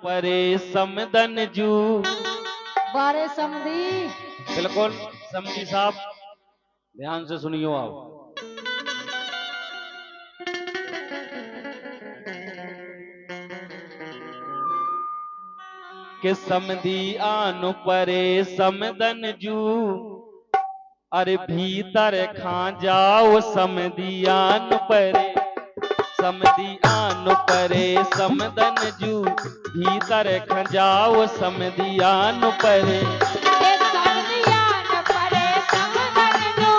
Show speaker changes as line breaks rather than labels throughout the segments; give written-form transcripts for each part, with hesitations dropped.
परे समदन जू।
बारे समधी।
बिल्कुल समधी साहब, ध्यान से सुनियो आप। कि समधी आन परे समदन जू, अरे भीतर खा जाओ समधी आन परे। समधी आन परे समदन जू, भीतर खा जाओ समधी आन परे।
ए समधिया न परे समदन जू,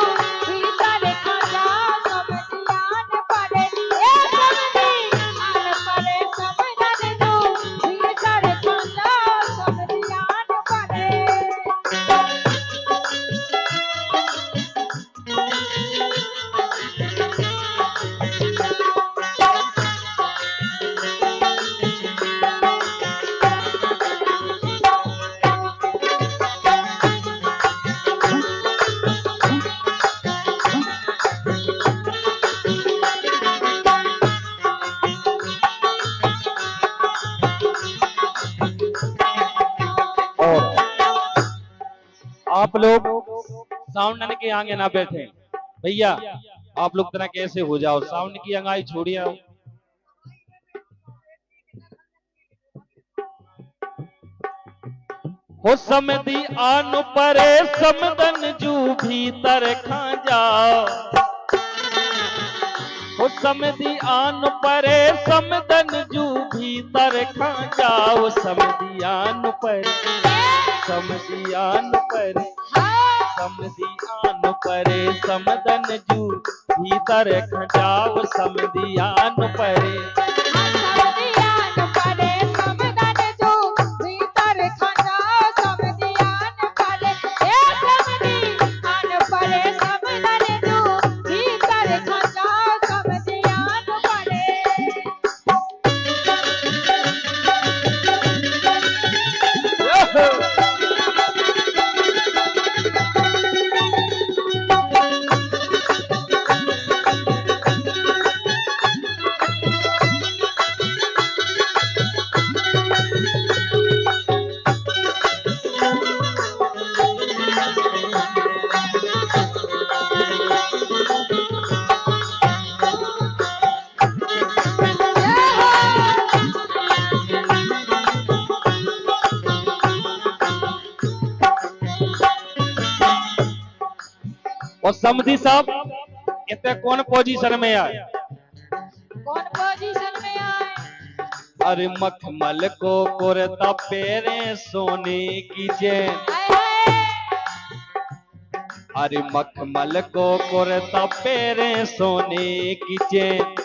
भीतर खा जाओ समधिया न परे। ए समधी आन परे समदन जू, भीतर खा जाओ समधिया न परे।
और आप लोग साउंड के आगे ना बैठे भैया, आप लोग तरह कैसे हो जाओ, साउंड की अंगाई छोड़िए आओ। हो समधी आन परे समदन जू, भीतर खा जाओ। हो समधी आन परे समदन जू, भीतर खा जाओ समधी आन परे। समधी आन परे समधी आन परे समदन जू, भीतर खा जाओ समधी आन परे।
समधिया न परे समदन जू, भीतर खा जाओ समधिया न परे। ए समधी आन परे समदन जू, भीतर खा जाओ समधिया न परे।
और समधी साहब इतने कौन पोजीशन में आए?
कौन पोजीशन में आए?
अरे मखमल को कुर्ता पेरे सोने की चैन।
हाय हाय।
अरे मखमल को कुर्ता पेरे सोने की चैन,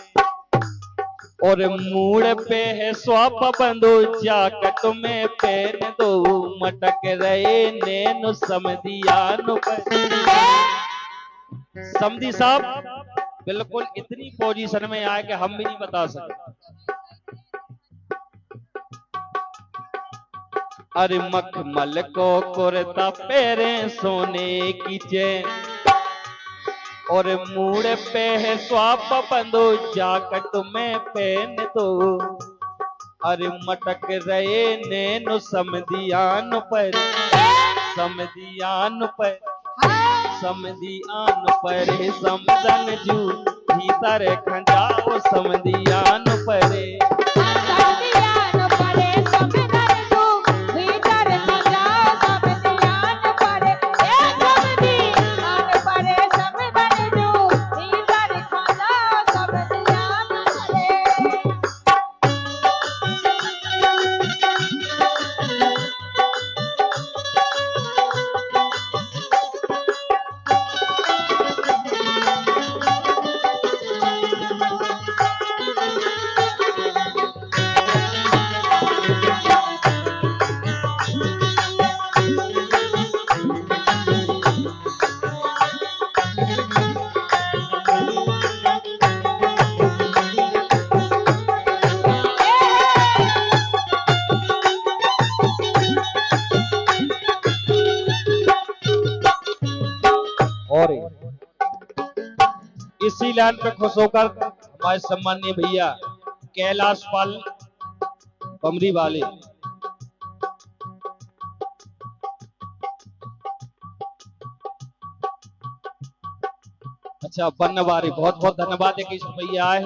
और मूड़ पे है स्वाप बंदो, जाकट में पहन दो मटक रहे नैन समधियान पर। समधी साहब बिल्कुल इतनी पोजीशन में आए कि हम भी नहीं बता सकते। अरे मखमल को कुर्ता पेरे सोने की चैन, और मूड़ पे है स्वाप बंदो, जाकट में पहन दो अरे मटक रहे नैनो समधियान पर। समधियान पर समधियान पर समदन जू, भीतर खंजाओ समधियान परे।
समधिया न परे समदन जू, भीतर खा जाओ समधिया न परे। ए समधी आन परे समदन जू, भीतर खा जाओ समधिया न परे।
और इसी लाइन पे खुश होकर हमारे सम्मानीय भैया कैलाश पाल कमरी वाले। अच्छा बनवारी, बहुत बहुत धन्यवाद। 21 रुपये आए।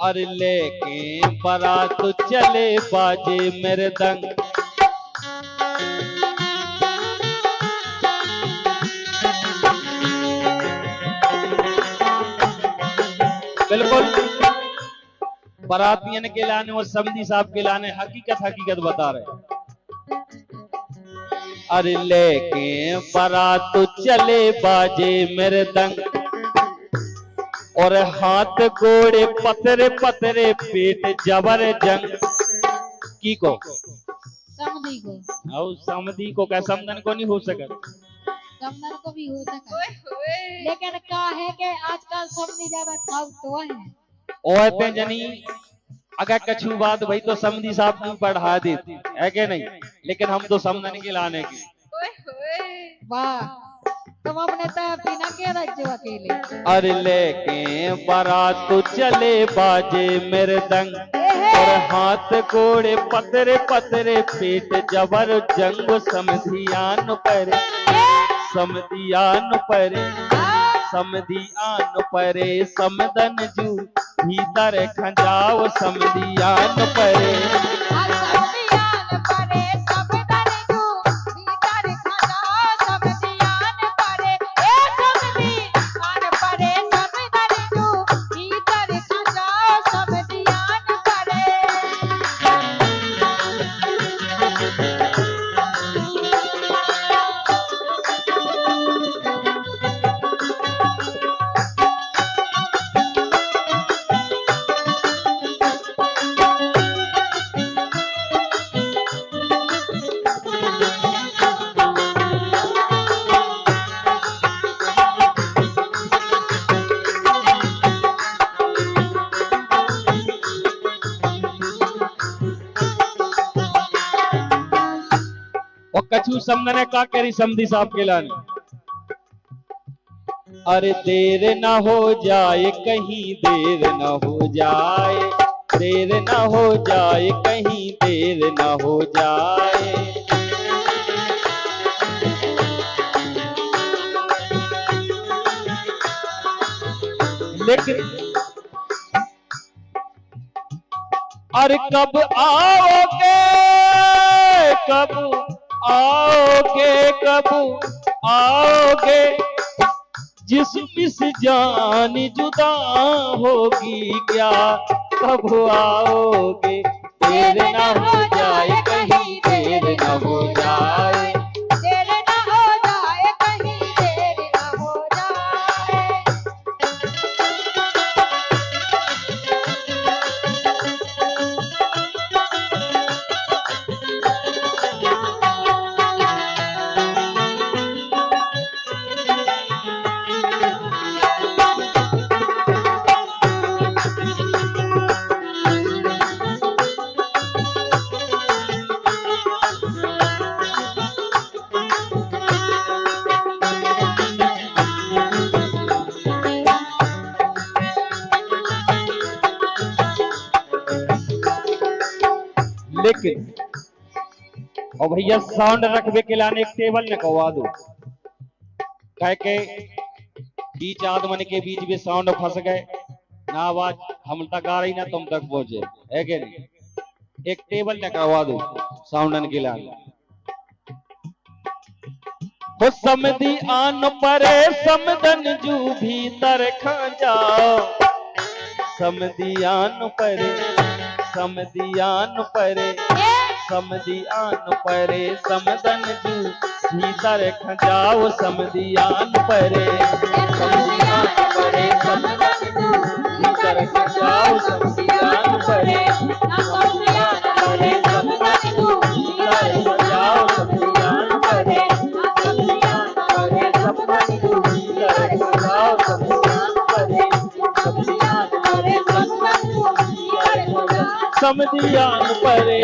अरे लेके बारात चले बाजे मेरे दंग, बिल्कुल बारातियन के लाने और समधी साहब के लाने हकीकत बता रहे। अरे लेके बारात चले बाजे मेरे दंग, और हाथ गोड़े पतरे पतरे पेट जबर जंग की को
समधी को।
और समधी को क्या समधन को नहीं हो सका,
समधन को भी हो सका, लेकिन क्या है कि आजकल समधी ज्यादा खाव तो है
औरतें जनी अगर कछु बात भाई तो समधी साहब को बढ़ा देती है कि नहीं, लेकिन हम तो समधन के लाने की।
वाह, तुम अपने तय पीना के रज्जो अकेले।
अरे लेके बारात चले बाजे मेरे दंग, और हाथ गोड़े पतरे पतरे पेट जबर जंग, समधियान पर समधियान पर समधियान परे समदन जू भीतर खंजाओ, समधियान परे और कछु समझने का करी समधी साहब के लाने। अरे देर न हो जाए कहीं, देर न हो जाए, देर न हो जाए कहीं, देर न हो जाए। लेकिन अरे कब आओगे, कब आओगे, कब आओगे, जिस जान जुदा होगी क्या, कब आओगे, देर न हो जाए कहीं, देर न हो जाए,
देर न हो जाए कहीं, देर न हो जाए।
लेकिन और भैया साउंड रखबे के लाने एक टेबल न कवा दो, कह के बीच आदमन के बीच में साउंड फंस गए ना, आवाज हम तक आ रही ना तुम तक पहुंचे है कि नहीं। एक टेबल न करवा दो साउंडन के लाने। हो समधी आन परे समदन जू भीतर खा जाओ, समधियान परे समधियान परे समधियान परे समदन जू भीतर खजाओ, समधियान परे समधियान परे समदन जू भीतर खजाओ, समधियान परे समधियान परे समदन जू भीतर खजाओ, समधियान परे समधियान परे समदन जू भीतर खजाओ, समधियान परे समधियान परे समदन जू भीतर खजाओ, समधियान परे